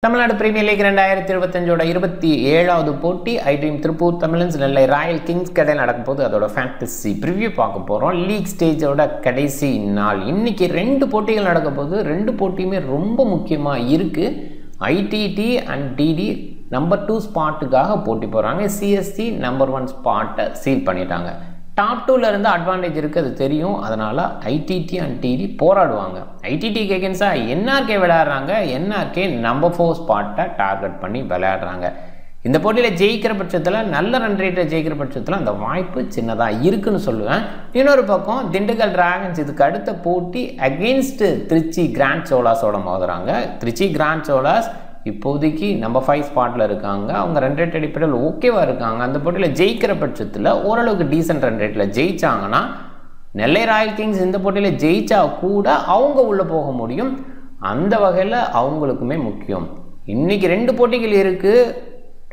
Tamil Nadu premier league 2025 27வது போட்டி iDream Tiruppur Tamizhans நெல்லை Royal Kings கடையில் நடக்கும்போது அதோட ஃபேண்டசி ப்ரிவ்யூ பார்க்க போகிறோம். லீக் ஸ்டேஜோட கடைசி நாள் இன்னைக்கு 2 போட்டிகள் நடக்க போது. 2 போட்டியுமே ரொம்ப முக்கியமாக இருக்குது. ஐடிடி அண்ட் டிடி நம்பர் 2 ஸ்பாட்டுக்காக போட்டி போகிறாங்க. சிஎஸ்சி நம்பர் 1 ஸ்பாட்டை சீல் பண்ணிட்டாங்க. டாப் 2ல இருந்து அட்வான்டேஜ் இருக்குது, அது தெரியும். அதனால் ஐடிடி அண்ட் டிடி போராடுவாங்க. ஐடிடிக்கு எகென்ஸ்டாக என்ஆர்கே விளையாடுறாங்க. என்ஆர்கே நம்பர் 4 ஸ்பாட்டை டார்கெட் பண்ணி விளையாடுறாங்க. இந்த போட்டியில் ஜெயிக்கிற பட்சத்தில், நல்ல ரன் ரேட்டில் ஜெயிக்கிற பட்சத்தில் அந்த வாய்ப்பு சின்னதாக இருக்குன்னு சொல்லுவேன். இன்னொரு பக்கம் திண்டுக்கல் டிராகன்ஸ் இதுக்கு அடுத்த போட்டி அகெயின்ஸ்ட் திருச்சி கிராண்ட் சோலாஸோட மோதுறாங்க. திருச்சி கிராண்ட் சோலாஸ் இப்போதைக்கு நம்பர் 5 ஸ்பாட்டில் இருக்காங்க. அவங்க ரன் ரேட் அடிப்படையில் ஓகேவாக இருக்காங்க. அந்த போட்டியில் ஜெயிக்கிற பட்சத்தில் ஓரளவுக்கு டீசென்ட் ரன் ரேட்டில் ஜெயிச்சாங்கன்னா, நெல்லை ராயல் கிங்ஸ் இந்த போட்டியில் ஜெயிச்சா கூட அவங்க உள்ளே போக முடியும். அந்த வகையில் அவங்களுக்குமே முக்கியம். இன்றைக்கி 2 போட்டிகள் இருக்குது.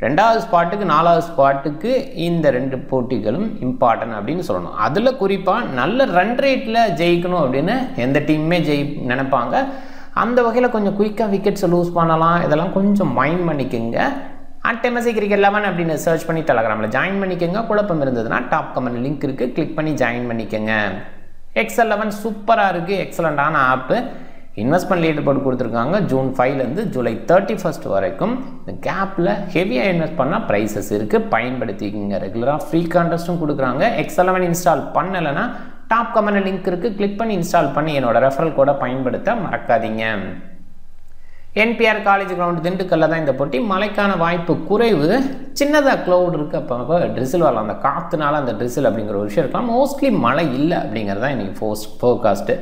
2வது ஸ்பாட்டுக்கு 4வது ஸ்பாட்டுக்கு இந்த 2 போட்டிகளும் இம்பார்ட்டன்ட் அப்படின்னு சொல்லணும். அதில் குறிப்பாக நல்ல ரன் ரேட்டில் ஜெயிக்கணும் அப்படின்னு எந்த டீமுமே நினைப்பாங்க. அந்த வகையில் கொஞ்சம் குயிக்காக விக்கெட்ஸை லூஸ் பண்ணலாம். இதெல்லாம் கொஞ்சம் மைண்ட் பண்ணிக்கோங்க. @MSC Cricket 11 அப்படின்னு சர்ச் பண்ணி டெலகிராமில் ஜாயின் பண்ணிக்கோங்க. குழப்பம் இருந்ததுன்னா டாப் கமெண்ட் லிங்க் இருக்குது, கிளிக் பண்ணி ஜாயின் பண்ணிக்கோங்க. XL11 சூப்பராக இருக்குது, எக்ஸலண்ட்டான ஆப்பு. இன்வெஸ்ட்மெண்ட் லீடர் போர்டு கொடுத்துருக்காங்க. ஜூன் 5லேருந்து ஜூலை 31 வரைக்கும். இந்த கேப்பில் ஹெவியாக இன்வெஸ்ட் பண்ணால் ப்ரைஸஸ் இருக்குது, பயன்படுத்திக்கோங்க. ரெகுலராக ஃப்ரீ கான்டெஸ்ட்டும் கொடுக்குறாங்க. XL11 இன்ஸ்டால் பண்ணலைன்னா டாப் கமெண்ட் லிங்க் இருக்குது, கிளிக் பண்ணி இன்ஸ்டால் பண்ணி என்னோட ரெஃபரல் கோடை பயன்படுத்த மறக்காதீங்க. NPR காலேஜ் கிரவுண்ட் திண்டுக்கல்ல தான் இந்த போட்டி. மழைக்கான வாய்ப்பு குறைவு. சின்னதாக க்ளவுட் இருக்குது. அப்போ ட்ரிசில் வரலாம். அந்த காற்றுனால அந்த ட்ரிசில் அப்படிங்கிற ஒரு விஷயம் இருக்கலாம். மோஸ்ட்லி மழை இல்லை அப்படிங்கிறது தான் இன்றைக்கி forecast.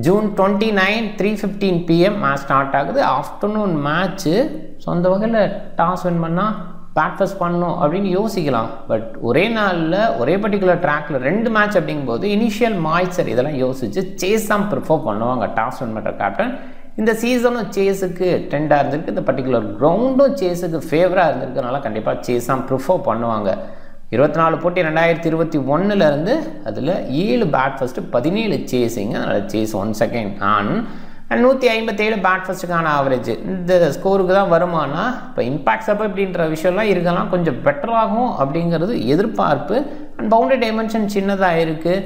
June 29 3:15 PM match start ஆகுது. Afternoon match. ஸோ அந்த வகையில் டாஸ் வின் பண்ணால் பேட் ஃபர்ஸ்ட் பண்ணணும் அப்படின்னு யோசிக்கலாம். பட் ஒரே நாளில் ஒரே பர்டிகுலர் ட்ராக்கில் 2 மேட்ச் அப்படிங்கும்போது இனிஷியல் மாய்ச்சர் இதெல்லாம் யோசித்து சேஸ் தான் ப்ரிஃபர் பண்ணுவாங்க டாஸ் வின் பண்ணுற கேப்டன். இந்த சீசனும் சேஸுக்கு ட்ரெண்டாக இருந்திருக்கு. இந்த பர்டிகுலர் கிரவுண்டும் சேஸுக்கு ஃபேவராக இருந்திருக்கனால கண்டிப்பாக சேஸ் தான் ப்ரிஃபர் பண்ணுவாங்க. 24 போட்டி 2021 அதில் 7 பேட் ஃபர்ஸ்ட்டு 17 சேஸிங்க. அதனால் சேஸ் 1 செகண்ட் ஆன். 157 பேட் ஃபர்ஸ்ட்டுக்கான ஆவரேஜ். இந்த ஸ்கோருக்கு தான் வருமானா இப்போ இம்பாக்ட்ஸ் அப்போ இப்படின்ற விஷயம்லாம் இருக்கலாம். கொஞ்சம் பெட்டராகும் அப்படிங்கிறது எதிர்பார்ப்பு. அண்ட் பவுண்டரி டைமென்ஷன் சின்னதாக இருக்குது.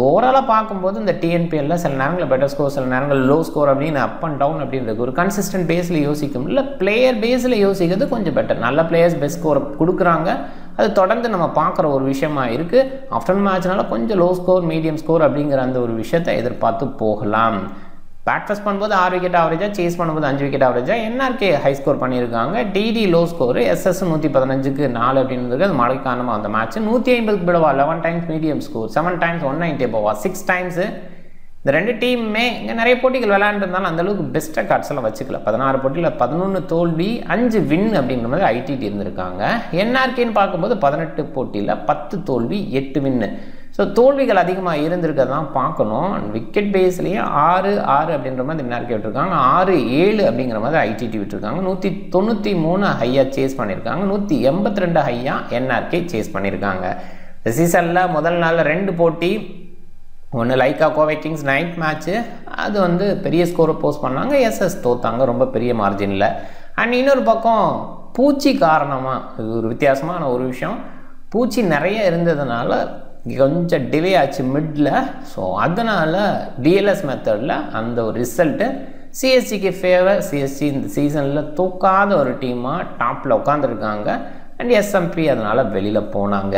ஓவராலாக பார்க்கும்போது இந்த டிஎன்பிஎல்லில் சில நேரங்களில் பெட்டர் ஸ்கோர், சில நேரங்கள் லோ ஸ்கோர் அப்படின்னு அப் அண்ட் டவுன் அப்படின்றது ஒரு கன்சிஸ்டன்ட் பேஸில் யோசிக்கும். இல்லை பிளேயர் பேஸில் யோசிக்கிறது கொஞ்சம் பெட்டர். நல்ல பிளேயர்ஸ் பெஸ்ட் ஸ்கோர் கொடுக்குறாங்க. அது தொடர்ந்து நம்ம பார்க்குற ஒரு விஷயமா இருக்குது. ஆஃப்டர்நூன் மேட்ச்னால கொஞ்சம் லோ ஸ்கோர், மீடியம் ஸ்கோர் அப்படிங்கிற அந்த ஒரு விஷயத்தை எதிர்பார்த்து போகலாம். பேட் ஃபர்ஸ்ட் பண்ணும்போது 6 விக்கெட் ஆவரேஜாக, சேஸ் பண்ணும்போது 5 விக்கெட் ஆவரேஜாக. என்ஆர்கே ஹை ஸ்கோர் பண்ணியிருக்காங்க. TT low score. SS 115க்கு 4 அப்படின்றது அது மழை காரணமாக அந்த மேட்ச். 150க்கு விடவா 11 டைம்ஸ் மீடியம் ஸ்கோர், 7 டைம்ஸ் 190 போவா 6 டைம்ஸு. இந்த 2 டீமுமே இங்கே நிறைய போட்டிகள் விளையாண்டுருந்தாலும் அந்தளவுக்கு பெஸ்ட்டாக கார்ட்ஸ் எல்லாம் வச்சுக்கல. 16 போட்டியில் 11 தோல்வி 5 வின் அப்படின்ற மாதிரி ஐடிடி இருந்திருக்காங்க. என்ஆர்கேன்னு பார்க்கும்போது 18 போட்டியில் 10 தோல்வி 8 வின்னு. ஸோ தோல்விகள் அதிகமாக இருந்திருக்கதான் பார்க்கணும். விக்கெட் பேஸ்லேயே 6 அப்படின்ற மாதிரி என்ஆர்கே விட்டுருக்காங்க. 6-7 அப்படிங்கிற மாதிரி ஐடிடி விட்டுருக்காங்க. 193 ஹையாக சேஸ் பண்ணியிருக்காங்க. 182 ஹையாக என்ஆர்கே சேஸ் பண்ணியிருக்காங்க. இந்த சீசனில் முதல் நாளில் 2 போட்டி. ஒன்று Lyca Kovai Kings night match. அது பெரிய ஸ்கோரை போஸ்ட் பண்ணாங்க. SS தோத்தாங்க ரொம்ப பெரிய மார்ஜினில். அண்ட் இன்னொரு பக்கம் பூச்சி காரணமாக, இது ஒரு வித்தியாசமான ஒரு விஷயம். பூச்சி நிறைய இருந்ததுனால கொஞ்சம் டிலே ஆச்சு மிடில். ஸோ அதனால் DLS மெத்தடில் அந்த ஒரு ரிசல்ட்டு சிஎஸ்சிக்கு ஃபேவர். சிஎஸ்சி இந்த சீசனில் தூக்காத ஒரு டீமாக டாப்பில் உட்காந்துருக்காங்க. அண்ட் SMP அதனால் வெளியில் போனாங்க.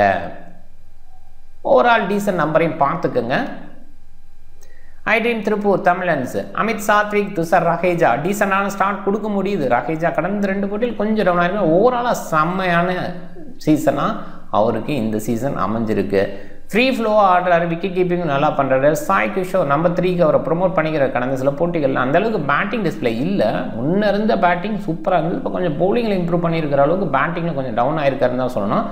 ஓவரால் டீசன்ட் நம்பரையும் பார்த்துக்குங்க. ஐட்ரீம் திருப்பூர் தமிழன்ஸ் அமித் சாத்விக், துஷார் ரஹேஜா டீசெண்டான ஸ்டார்ட் கொடுக்க முடியுது. ரஹேஜா கடந்த 2 போட்டியில் கொஞ்சம் டவுன் ஆகிருக்கு. ஓவராலாக செம்மையான சீசனாக அவருக்கு இந்த சீசன் அமைஞ்சிருக்கு. ஃப்ரீ ஃப்ளோவாக ஆடுறாரு. விக்கெட் கீப்பிங் நல்லா பண்ணுறாரு. சாய் கிஷோர் நம்பர் 3க்கு அவரை ப்ரொமோட் பண்ணிக்கிற கடந்த சில போட்டிகளில் அந்தளவுக்கு பேட்டிங் டிஸ்பிளே இல்லை. முன்னே இருந்த பேட்டிங் சூப்பராக இருந்தது. இப்போ கொஞ்சம் பவுலிங்கில் இம்ப்ரூவ் பண்ணியிருக்கிற அளவுக்கு பேட்டிங்கில் கொஞ்சம் டவுன் ஆகிருக்காருன்னு தான் சொல்லணும்.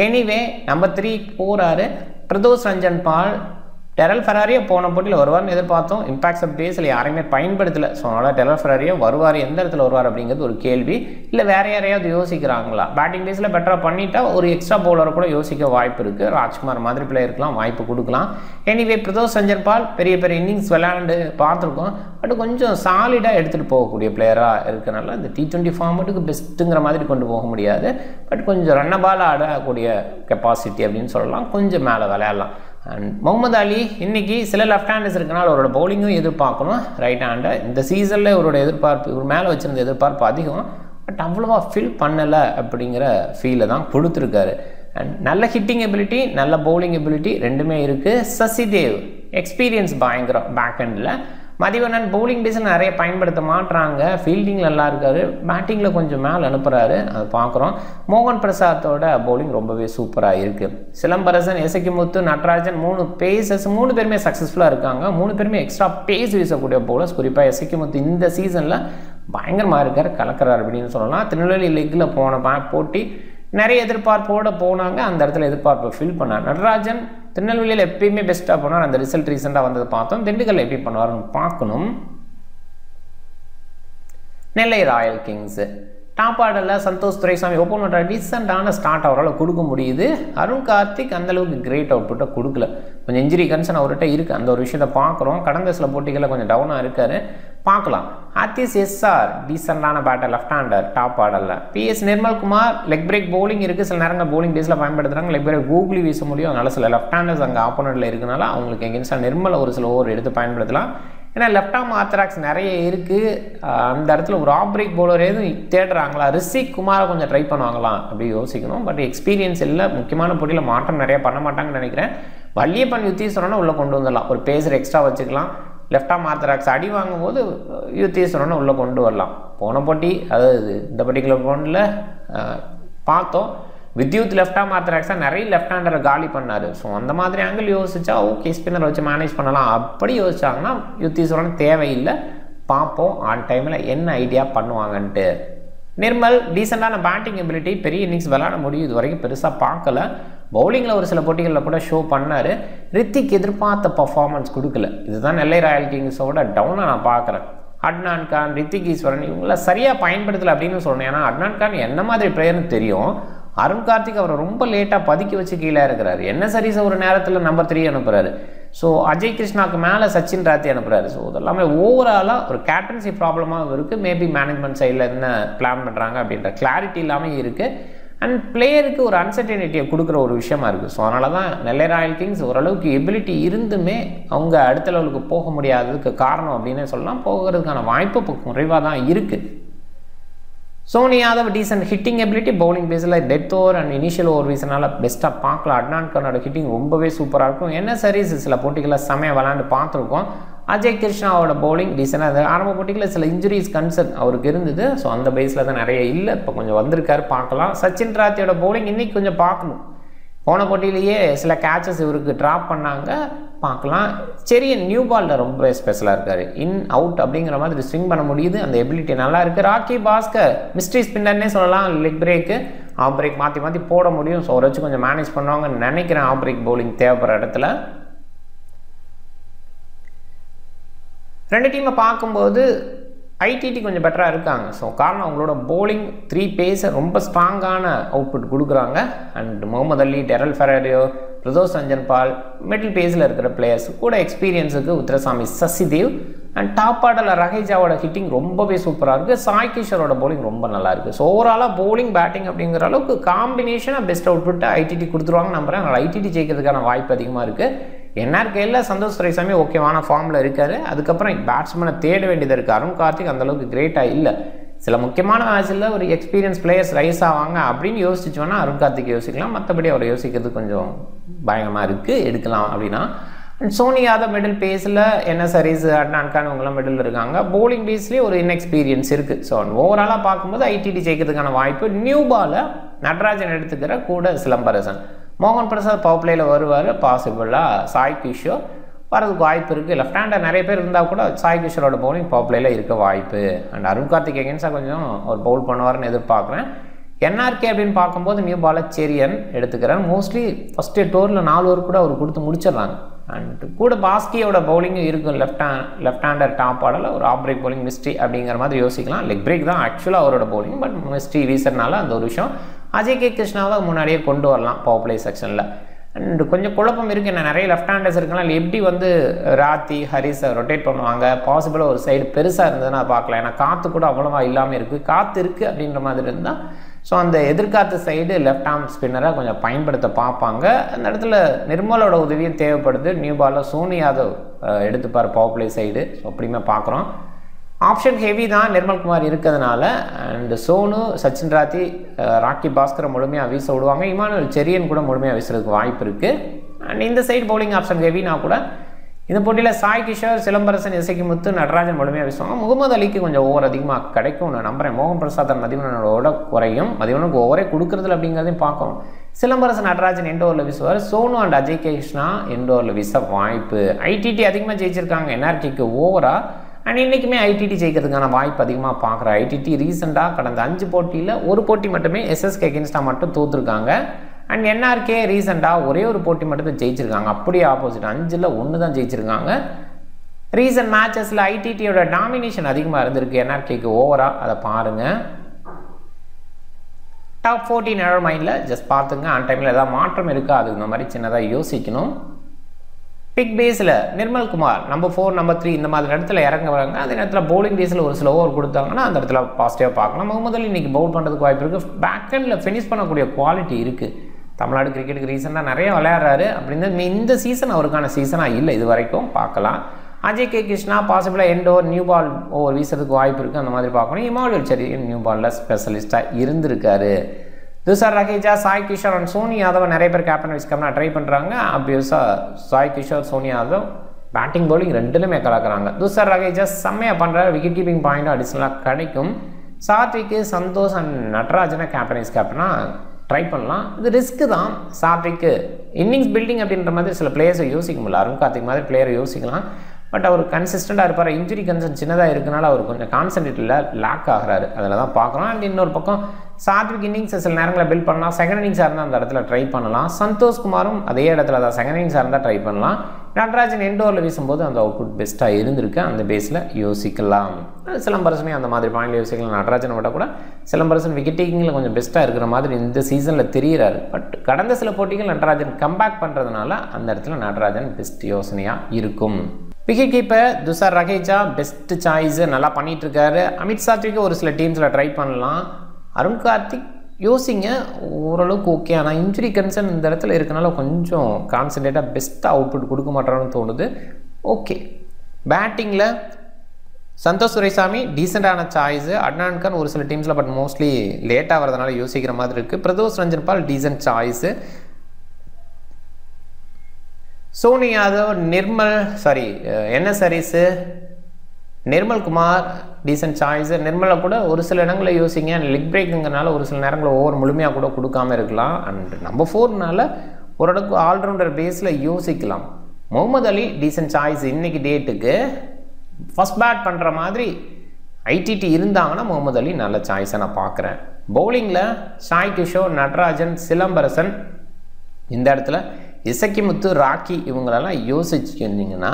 எனிவே நம்பர் 3 போகிறாரு. பிரதோஷ் ரஞ்சன் பால் டெரல் ஃபெராரியை போன போட்டியில் வருவார்னு எதிர்பார்த்தோம். இம்பாக்ட் ஆஃப் பேஸில் யாரையுமே பயன்படுத்தலை. ஸோ அதனால் டெரல் ஃபெராரியை வருவார், எந்த இடத்துல வருவார் அப்படிங்கிறது ஒரு கேள்வி. இல்லை வேறு யாரையாவது யோசிக்கிறாங்களா? பேட்டிங் பேஸில் பெட்டராக பண்ணிட்டா ஒரு எக்ஸ்ட்ரா பவுலரை கூட யோசிக்க வாய்ப்பு இருக்குது. ராஜ்குமார் மாதிரி பிளேயருக்குலாம் வாய்ப்பு கொடுக்கலாம். எனிவே பிரதோஷ் சஞ்சர்பால் பெரிய பெரிய இன்னிங்ஸ் விளையாண்டு பார்த்துருக்கோம். பட் கொஞ்சம் சாலிடாக எடுத்துகிட்டு போகக்கூடிய பிளேயராக இருக்கிறனால இந்த T20 ஃபார்மேட்டுக்கு பெஸ்ட்டுங்கிற மாதிரி கொண்டு போக முடியாது. பட் கொஞ்சம் ரன்னபால் ஆடக்கூடிய கெப்பாசிட்டி அப்படின்னு சொல்லலாம். கொஞ்சம் மேலே விளையாடலாம். அண்ட் முகமது அலி இன்றைக்கி சில லெஃப்ட் ஹேண்டர்ஸ் இருக்கனால அவரோட பவுலிங்கும் எதிர்பார்க்கணும். ரைட் ஹேண்டை இந்த சீசனில் இவரோட எதிர்பார்ப்பு, இவர் மேலே வச்சுருந்த எதிர்பார்ப்பு அதிகம். பட் அவ்வளோவா ஃபில் பண்ணலை அப்படிங்கிற ஃபீலை தான் கொடுத்துருக்காரு. அண்ட் நல்ல ஹிட்டிங் எபிலிட்டி, நல்ல பவுலிங் எபிலிட்டி ரெண்டுமே இருக்குது. சசிதேவ் எக்ஸ்பீரியன்ஸ் பயங்கரம் பேக் ஹேண்டில். மதிவண்ணன் பவுலிங் பேஸில் நிறைய பயன்படுத்த மாட்டுறாங்க. ஃபீல்டிங்கில் நல்லா இருக்காரு, பேட்டிங்கில் கொஞ்சம் மேலே அனுப்புகிறாரு, அதை பார்க்குறோம். மோகன் பிரசாத்தோட பவுலிங் ரொம்பவே சூப்பராக இருக்குது. சிலம்பரசன், எசக்கிமுத்து, நட்ராஜன் 3 பேசஸ் 3 பேருமே சக்ஸஸ்ஃபுல்லாக இருக்காங்க. 3 பேருமே எக்ஸ்ட்ரா பேஸ் வீசக்கூடிய பவுலர்ஸ். குறிப்பாக எசக்கிமுத்து இந்த சீசனில் பயங்கரமாக இருக்கார், கலக்கிறார் அப்படின்னு சொல்லலாம். திருநெல்வேலி லீக்கில் போன போட்டி நிறைய எதிர்பார்ப்போடு போனாங்க, அந்த இடத்துல எதிர்பார்ப்பை ஃபில் பண்ணார். நடராஜன் திருநெல்வேலியில் எப்பயுமே பெஸ்ட்டாக போனார். அந்த ரிசல்ட் ரீசெண்டாக வந்தது பார்த்தோம். திண்டுக்கல்ல எப்படி பண்ணுவார்னு பார்க்கணும். நெல்லை ராயல் கிங்ஸு டாப் ஆர்டரில் சந்தோஷ் துரைசாமி ஓப்பன் பண்ணுற டீசெண்டான ஸ்டார்ட் அவரால் கொடுக்க முடியுது. அருண் கார்த்திக் அந்தளவுக்கு கிரேட் அவுட்புட்டை கொடுக்கல. கொஞ்சம் இன்ஜுரி கன்சர்ன் அவர்கிட்ட இருக்குது, அந்த ஒரு விஷயத்தை பார்க்குறோம். கடந்த சில போட்டிகளில் கொஞ்சம் டவுனாக இருக்கார், பார்க்கலாம். ஆர்டிஸ் எஸ்ஆர் டீசெண்டான பேட்டர் லெஃப்ட் ஹேண்டர் டாப் ஆர்டரில். PS Nirmalkumar leg break bowling இருக்குது, சில நேரங்கள் பவுலிங் பேஸில் பயன்படுத்துகிறாங்க. லெக் பிரேக் கூகுளி வீச முடியும், அதனால் சில லெஃப்ட் ஹேண்டர்ஸ் அங்கே ஆப்போனண்ட்டில் இருக்கனால அவங்களுக்கு எகென்ஸ்டாக நிர்மல் ஒரு சில ஓவர் எடுத்து பயன்படுத்தலாம். ஏன்னா லெஃப்ட் ஆர்ம் ஆர்த்தடாக்ஸ் நிறைய இருக்குது. அந்த இடத்துல ஒரு ஆஃப் பிரேக் பவுலர் எதுவும் தேடுறாங்களா? ரிஷிக் குமாரை கொஞ்சம் ட்ரை பண்ணுவாங்களாம் அப்படி யோசிக்கணும். பட் எக்ஸ்பீரியன்ஸ் இல்லை, முக்கியமான போட்டியில் மாற்றம் நிறைய பண்ண மாட்டாங்கன்னு நினைக்கிறேன். வள்ளியப்பன் யுத்தீஸ்வரனை உள்ளே கொண்டு வந்துடலாம், ஒரு பேசர் எக்ஸ்ட்ரா வச்சுக்கலாம். லெஃப்ட் ஆர்ம் ஆர்த்தடாக்ஸ் அடி வாங்கும் போது யுத்தீஸ்வரனை உள்ளே கொண்டு வரலாம். போன போட்டி அதாவது இந்த பர்டிகுலர் ரவுண்டில் பார்த்தோம். வித்யூத் லெஃப்ட் ஆர்ம் ஆர்த்தடாக்ஸாக நிறைய லெஃப்ட் ஹேண்டரை காலி பண்ணார். ஸோ அந்த மாதிரி ஆங்கிள் யோசிச்சா ஓகே ஸ்பின்னர் வச்சு மேனேஜ் பண்ணலாம். அப்படி யோசிச்சாங்கன்னா யுத்தீஸ்வரன் தேவையில்லை. பார்ப்போம் ஆன் டைமில் என்ன ஐடியா பண்ணுவாங்கன்ட்டு. நிர்மல் டீசெண்டான பேட்டிங் எபிலிட்டி, பெரிய இன்னிங்ஸ் விளையாட முடியும், இது வரைக்கும் பெருசாக பார்க்கல. பவுலிங்கில் ஒரு சில போட்டிகளில் கூட ஷோ பண்ணார். ரித்திக் எதிர்பார்த்த பர்ஃபார்மன்ஸ் கொடுக்கல. இதுதான் நெல்லை ராயல் கிங்ஸோட டவுனாக நான் பார்க்குறேன். அட்னான் கான், ரித்திக் ஈஸ்வரன் இவங்கள சரியாக பயன்படுத்தலை அப்படின்னு சொன்னேன். ஏன்னா அட்னான் கான் என்ன மாதிரி பிளேயர்னு தெரியும். அருண் கார்த்திக் அவரை ரொம்ப லேட்டாக பதுக்கி வச்சு கீழே இருக்கிறாரு. என்ன சரீஸை ஒரு நேரத்தில் நம்பர் 3 அனுப்புகிறாரு. ஸோ அஜய் கிருஷ்ணாவுக்கு மேலே சச்சின் ராத்தி அனுப்புகிறாரு. ஸோ இதெல்லாமே ஓவராலாக ஒரு கேப்டன்சி ப்ராப்ளமாக இருக்குது. மேபி மேனேஜ்மெண்ட் சைடில் என்ன பிளான் பண்ணுறாங்க அப்படின்ற கிளாரிட்டி இல்லாமல் இருக்குது. அண்ட் பிளேயருக்கு ஒரு அன்சர்டனிட்டியை கொடுக்குற ஒரு விஷயமா இருக்குது. ஸோ அதனால தான் நெல்லை ராயல் கிங்ஸ் ஓரளவுக்கு எபிலிட்டி இருந்துமே அவங்க அடுத்த லெவலுக்கு போக முடியாததுக்கு காரணம் அப்படின்னே சொல்லலாம். போகிறதுக்கான வாய்ப்பு இப்போ குறைவாக தான் இருக்குது. Soni Yadav decent hitting ability, bowling பேஸில் death over and initial over வீசனால பெஸ்ட்டாக பார்க்கலாம். அட்னான் கானோட ஹிட்டிங் ரொம்பவே சூப்பராக இருக்கும். என்ன சரீஸ் சில போட்டிகளில் செமையாக விளாண்டு பார்த்துருக்கோம். அஜய் கிருஷ்ணாவோட பவுலிங் டீசெண்டாக ஆரம்ப போட்டிகளில் சில இன்ஜுரிஸ் கன்சர்ன் அவருக்கு இருந்தது. ஸோ அந்த பேஸில் தான் நிறைய இல்லை, இப்போ கொஞ்சம் வந்திருக்காரு பார்க்கலாம். சச்சின் ராத்தியோட பவுலிங் இன்றைக்கி கொஞ்சம் பார்க்கணும். போன போட்டியிலேயே சில கேட்சஸ் இவருக்கு ட்ராப் பண்ணாங்க, பார்க்கலாம். சரி நியூ பாலில் ரொம்ப ஸ்பெஷலாக இருக்கார். இன் அவுட் அப்படிங்கிற மாதிரி ஸ்விங் பண்ண முடியுது, அந்த எபிலிட்டி நல்லா இருக்குது. ராக்கி பாஸ்கர் மிஸ்ட்ரி ஸ்பின்னர்னே சொல்லலாம். லெக் பிரேக்கு ஆஃப் பிரேக் மாற்றி மாற்றி போட முடியும். ஸோ அவரை வச்சு கொஞ்சம் மேனேஜ் பண்ணுவாங்கன்னு நினைக்கிறேன். ஆஃப் பிரேக் பவுலிங் தேவைப்படுற இடத்துல. ரெண்டு டீமை பார்க்கும்போது ஐடிடி கொஞ்சம் பெட்டராக இருக்காங்க. ஸோ காரணம் அவங்களோட பவுலிங் 3 பேஸை ரொம்ப ஸ்ட்ராங்கான அவுட்புட் கொடுக்குறாங்க. And Mohammed Ali, Daryl Ferrario, Pradosh Sanjanpal middle பேஸில் இருக்கிற பிளேயர்ஸ் கூட எக்ஸ்பீரியன்ஸுக்கு உத்தரசாமி சசிதேவ். அண்ட் டாப் ஆர்டரில் ரஹேஜாவோட ஹிட்டிங் ரொம்பவே சூப்பராக இருக்குது. சாய் கிஷோரோட பவுலிங் ரொம்ப நல்லா இருக்குது. ஸோ ஓவராலாக பவுலிங் பேட்டிங் அப்படிங்கிற அளவுக்கு காம்பினேஷனாக பெஸ்ட் அவுட்புட்டை ஐடிடி கொடுத்துருவாங்கன்னு நம்புகிறேன். அதனால் ஐடிடி ஜெயிக்கிறதுக்கான வாய்ப்பு அதிகமாக இருக்குது. என்ஆர்கேயில் சந்தோஷ் துரைசாமி ஓகேவான ஃபார்மில் இருக்கார். அதுக்கப்புறம் பேட்ஸ்மேனை தேட வேண்டியது இருக்குது. அருண் கார்த்திக் அந்தளவுக்கு கிரேட்டாக இல்லை. சில முக்கியமான மேட்சில் ஒரு எக்ஸ்பீரியன்ஸ் பிளேயர்ஸ் ரைஸ் ஆவாங்க அப்படின்னு யோசிச்சோன்னா அருண் கார்த்திக் யோசிக்கலாம். மற்றபடி அவர் யோசிக்கிறது கொஞ்சம் பயங்கரமாக இருக்குது, எடுக்கலாம் அப்படின்னா. அண்ட் சோனி யாதவ் மிடில் பேஸில் என்ன சரீஸ், அட்னான் கான் இவங்களாம் மிடில் இருக்காங்க. பவுலிங் பேஸ்லேயே ஒரு இன்எக்ஸ்பீரியன்ஸ் இருக்குது. ஸோ ஓவராலாக பார்க்கும்போது ஐடிடி ஜெயிக்கிறதுக்கான வாய்ப்பு. நியூ பாலை நடராஜன் எடுத்துக்கிற கூட சிலம்பரசன். மோகன் பிரசாத் பவர் பிளேயில் வருவார் பாசிபிளாக. சாய் கிஷோர் வரதுக்கு வாய்ப்பு இருக்குது. லெஃப்ட் ஹேண்டர் நிறைய பேர் இருந்தால் கூட சாய் கிஷோரோட பவுலிங் பவர் பிளேயில் இருக்க வாய்ப்பு. அண்ட் அருண் கார்த்திக் எகென்ஸ்டாக கொஞ்சம் ஒரு பவுல் பண்ணுவார்னு எதிர்பார்க்குறேன். என்ஆர்கே அப்படின்னு பார்க்கும்போது நியூ பாலை செரியன் எடுத்துக்கிறேன். மோஸ்ட்லி ஃபஸ்ட்டு டோரில் 4 ஓவர் கூட அவர் கொடுத்து முடிச்சிடுறாங்க. அண்ட் கூட பாஸ்கியோட பவுலிங்கும் இருக்கும். லெஃப்ட் ஹேண்டர் டாப் ஆடல ஒரு ஆஃப் பிரேக் பவுலிங் மிஸ்ட்ரி அப்படிங்கிற மாதிரி யோசிக்கலாம். லெக் பிரேக் தான் ஆக்சுவலாக அவரோட பவுலிங், பட் மிஸ்ட்ரி வீசறனால அந்த ஒரு விஷயம் அஜய் கே கிருஷ்ணாவை முன்னாடியே கொண்டு வரலாம் பவர் பிளே செக்ஷனில். அண்ட் கொஞ்சம் குழப்பம் இருக்குது. என்ன நிறைய லெஃப்ட் ஹேண்டர்ஸ் இருக்கலாம், எப்படி வந்து ராத்தி ஹரிஸை ரொட்டேட் பண்ணுவாங்க, பாசிபிளாக ஒரு சைடு பெருசாக இருந்ததுன்னா பார்க்கலாம். ஏன்னா காற்று கூட அவ்வளோவா இல்லாமல் இருக்குது, காற்று இருக்குது அப்படின்ற மாதிரி இருந்தால் ஸோ அந்த எதிர்காற்று சைடு லெஃப்ட் ஆர்ம் ஸ்பின்னரை கொஞ்சம் பயன்படுத்த பார்ப்பாங்க. அந்த இடத்துல நிர்மலோட உதவியும் தேவைப்படுது. நியூ பாலில் சோனி யாதவ் எடுத்துப்பார் பவர் பிளே சைடு. ஸோ அப்படியுமே பார்க்குறோம். ஆப்ஷன் ஹெவி தான் நிர்மல்குமார் இருக்கிறதுனால. அண்ட் சோனு, சச்சின் ராத்தி, ராக்கி பாஸ்கரை முழுமையாக வீச விடுவாங்க. இமானுவேல் செரியன் கூட முழுமையாக வீசுறதுக்கு வாய்ப்பு இருக்குது. அண்ட் இந்த சைடு பவுலிங் ஆப்ஷன் ஹெவினா கூட இந்த போட்டியில் சாய் கிஷோர், சிலம்பரசன், இசக்கி முத்து, நடராஜன் முழுமையாக வீசுவாங்க. முகமது அலிக்கு கொஞ்சம் ஓவர் அதிகமாக கிடைக்கும் நான் நம்புகிறேன். மோகன் பிரசாத் மதிவனனோட குறையும், மதிவனுக்கு ஓவரே கொடுக்குறதுல அப்படிங்கிறதையும் பார்க்கணும். சிலம்பரசன், நடராஜன் எண்ட் ஓவரில் வீசுவார். சோனு அண்ட் அஜய் கிருஷ்ணா எண்ட் ஓவரில் வீச வாய்ப்பு. ஐடிடி அதிகமாக ஜெயிச்சிருக்காங்க என்ஆர்டிக்கு ஓவராக. அண்ட் இன்றைக்குமே ஐடிடி ஜெயிக்கிறதுக்கான வாய்ப்பு அதிகமாக பார்க்குறேன். ஐடிடி ரீசெண்டாக கடந்த 5 போட்டியில் ஒரு போட்டி மட்டுமே எஸ்எஸ்கே அகென்ஸ்டாக மட்டும் தோற்றுருக்காங்க. அண்ட் என்ஆர்கே ரீசெண்டாக ஒரே ஒரு போட்டி மட்டும் தான் ஜெயிச்சிருக்காங்க. அப்படியே ஆப்போசிட் 5ல் 1 தான் ஜெயிச்சிருக்காங்க. ரீசன்ட் மேட்சஸில் ஐடிடியோட டாமினேஷன் அதிகமாக இருந்திருக்கு என்ஆர்கேக்கு ஓவராக. அதை பாருங்கள். டாப் 14 எவ்வளோ மைண்டில் ஜஸ்ட் பார்த்துங்க. ஆன் டைமில் ஏதாவது மாற்றம் இருக்கா அதுக்கு இந்த மாதிரி சின்னதாக யோசிக்கணும். பிக் பேஸில் நிர்மல்குமார் நம்பர் 4, நம்பர் 3 இந்த மாதிரி இடத்துல இறங்க வராங்க. அதே நேரத்தில் பவுலிங் பேஸில் ஒரு சில ஓவர் கொடுத்தாங்கன்னா அந்த இடத்துல பாசிட்டிவாக பார்க்கலாம். முகமது அலி இன்றைக்கி பவுல் பண்ணுறதுக்கு வாய்ப்பு இருக்குது. பேக் ஹேண்டில் ஃபினிஷ் பண்ணக்கூடிய குவாலிட்டி இருக்குது. தமிழ்நாடு கிரிக்கெட்டுக்கு ரீசெண்டாக நிறைய விளையாடுறாரு. அப்படின்னு இந்த சீசன் அவருக்கான சீசனாக இல்லை இது வரைக்கும் பார்க்கலாம். அஜய் கே கிருஷ்ணா பாசிபிளாக end over new ball over வீசுறதுக்கு வாய்ப்பு இருக்குது. அந்த மாதிரி பார்க்கணும். இமானுவேல் செரியன் நியூ பாலில் ஸ்பெஷலிஸ்ட்டாக இருந்திருக்காரு. துஷார் ரஹேஜா, சாய் கிஷோர் அண்ட் சோனி யாதவ் நிறைய பேர் கேப்டன் வைஸ் கேப்டனாக ட்ரை பண்ணுறாங்க. ஆப்வியஸாக சாய் கிஷோர், சோனி யாதவ் பேட்டிங் பவுலிங் ரெண்டுலுமே கலக்கிறாங்க. துஷார் ரஹேஜா செம்மையாக பண்ணுறாரு. விக்கெட் கீப்பிங் பாயிண்ட்டும் அடிஷனலாக கிடைக்கும். சாத்விக்கு, சந்தோஷ் அண்ட் நடராஜனை கேப்டன் வைஸ் கேப்டனாக ட்ரை பண்ணலாம். இது ரிஸ்க்கு தான். சாத்விக்கு இன்னிங்ஸ் பில்டிங் அப்படின்ற மாதிரி சில பிளேயர்ஸை யோசிக்க முடியல. அருண் கார்த்திக் மாதிரி பிளேயரை யோசிக்கலாம். பட் அவர் கன்சிஸ்டண்டாக இருப்பார். இன்ஜுரி கன்சர்ன் சின்னதாக இருக்கனால அவர் கொஞ்சம் கான்சன்ட்ரேட்டில் லேக் ஆகிறாரு. அதில் தான் பார்க்குறோம். அண்ட் இன்னொரு பக்கம் சாத்விக் இன்னிங்ஸ் சில நேரங்களில் பில்ட் பண்ணலாம். செகண்ட் இன்னிங்ஸாக இருந்தால் அந்த இடத்துல ட்ரை பண்ணலாம். சந்தோஷ்குமாரும் அதே இடத்துல தான் செகண்ட் இன்னிங்ஸாக இருந்தால் ட்ரை பண்ணலாம். நடராஜன் எண்ட் ஓவரில் வீசும்போது அந்த அவுட்புட் பெஸ்ட்டாக இருந்திருக்கு. அந்த பேஸில் யோசிக்கலாம். சிலம்பரசனே அந்த மாதிரி பாயிண்டில் யோசிக்கலாம். நடராஜனை விட கூட சிலம்பரசன் விக்கெட் டேக்கிங்கில் கொஞ்சம் பெஸ்ட்டாக இருக்கிற மாதிரி இந்த சீசனில் தெரிகிறாரு. பட் கடந்த சில போட்டிகள் நடராஜன் கம்பேக் பண்ணுறதுனால அந்த இடத்துல நடராஜன் பெஸ்ட் யோசனையாக இருக்கும். Wicket keeper Tushar Raheja best choice, நல்லா பண்ணிகிட்ருக்காரு. அமித் சாத்விக்கு ஒரு சில டீம்ஸில் ட்ரை பண்ணலாம். அருண் கார்த்திக் யோசிங்க, ஓரளவுக்கு ஓகே. ஆனால் இன்ஜுரி கன்சர்ன் இந்த இடத்துல இருக்கனால கொஞ்சம் கான்சன்ட்ரேட்டாக பெஸ்ட்டாக அவுட்புட் கொடுக்க மாட்டான்னு தோணுது. ஓகே, பேட்டிங்கில் சந்தோஷ் துரைசாமி டீசெண்டான சாய்ஸு. அட்னான் கான் ஒரு சில டீம்ஸில் பட் மோஸ்ட்லி லேட்டாக வரதுனால யோசிக்கிற மாதிரி இருக்குது. Pradosh Ranjan Paul decent choice. Soni Yadav, N S Harish, Nirmalkumar decent choice. நிர்மலை கூட ஒரு சில இடங்களில் யோசிங்க. லெக் பிரேக்குங்கிறனால ஒரு சில நேரங்களில் ஓவர் முழுமையாக கூட கொடுக்காமல் இருக்கலாம். அண்ட் நம்பர் 4னால ஓரளவுக்கு ஆல்ரவுண்டர் பேஸில் யோசிக்கலாம். முகமது அலி டீசென்ட் சாய்ஸ். இன்றைக்கி டேட்டுக்கு ஃபஸ்ட் பேட் பண்ணுற மாதிரி ஐடிடி இருந்தாங்கன்னா முகமது அலி நல்ல சாய்ஸை நான் பார்க்குறேன். பவுலிங்கில் சாய் கிஷோர், நடராஜன், சிலம்பரசன், இந்த இடத்துல இசக்கி முத்து, ராக்கி இவங்களெல்லாம் யோசிச்சுருந்தீங்கன்னா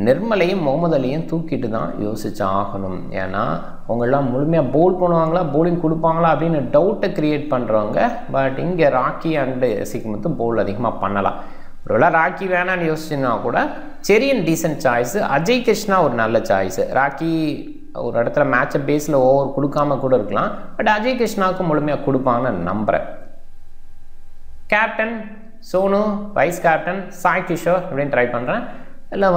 நிர்மலையும் முகமது அலியும் தூக்கிட்டு தான் யோசிச்சு ஆகணும். ஏன்னா அவங்களாம் முழுமையாக பவுல் பண்ணுவாங்களா, பவுலிங் கொடுப்பாங்களா அப்படின்னு டவுட்டை க்ரியேட் பண்ணுறவங்க. பட் இங்கே ராக்கி அண்டு இசக்கி முத்து பவுல் அதிகமாக பண்ணலாம். ஒருவேளை ராக்கி வேணான்னு யோசிச்சுன்னா கூட செரியன் டீசென்ட் சாய்ஸு. அஜய் கிருஷ்ணா ஒரு நல்ல சாய்ஸு. ராக்கி ஒரு இடத்துல மேட்சை பேஸில் ஓவர் கொடுக்காம கூட இருக்கலாம். பட் அஜய் கிருஷ்ணாவுக்கும் முழுமையாக கொடுப்பாங்கன்னு நம்புகிறேன். Captain Sonu, vice captain Sai Kishore அப்படின்னு ட்ரை பண்ணுறேன். இல்லை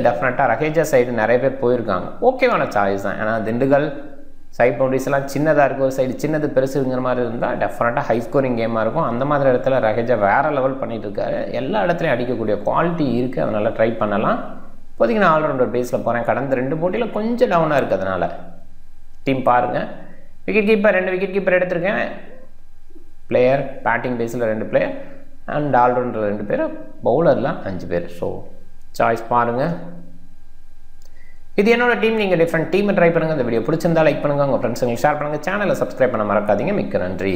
டெஃபினட்டாக ரஹேஜா சைடு நிறைய பேர் போயிருக்காங்க. ஓகேவான சாய்ஸ் தான். ஏன்னா திண்டுக்கல் சைட் பவுண்டரிஸ் எல்லாம் சின்னதாக இருக்கும். ஒரு சைடு சின்னது பெருசுங்கிற மாதிரி இருந்தால் டெஃபினட்டாக ஹை ஸ்கோரிங் கேமாக இருக்கும். அந்த மாதிரி இடத்துல ரஹேஜா வேறு லெவல் பண்ணிகிட்டு இருக்காரு. எல்லா இடத்துலையும் அடிக்கக்கூடிய குவாலிட்டி இருக்குது. அதனால் ட்ரை பண்ணலாம். இப்போதைக்கு நான் ஆல்ரவுண்டர் பேஸில் போகிறேன். கடந்த 2 போட்டியில் கொஞ்சம் டவுனாக இருக்குது. அதனால் டீம் பாருங்கள். விக்கெட் கீப்பர் 2 விக்கெட் கீப்பர் எடுத்திருக்கேன். பிளேயர் பேட்டிங் பேஸில் 2 பிளேயர் அண்ட் ஆல்ரவுண்டர் 2 பேர், பவுலரில் 5 பேர். ஸோ சாய்ஸ் பாருங்கள். இது என்னோட டீம். நீங்கள் டிஃப்ரெண்ட் டீமை ட்ரை பண்ணுங்கள். இந்த வீடியோ பிடிச்சிருந்தா லைக் பண்ணுங்கள். உங்கள் ஃப்ரெண்ட்ஸுங்களுக்கு ஷேர் பண்ணுங்கள். சேனலை சப்ஸ்கிரைப் பண்ண மறக்காதீங்க. மிக்க நன்றி.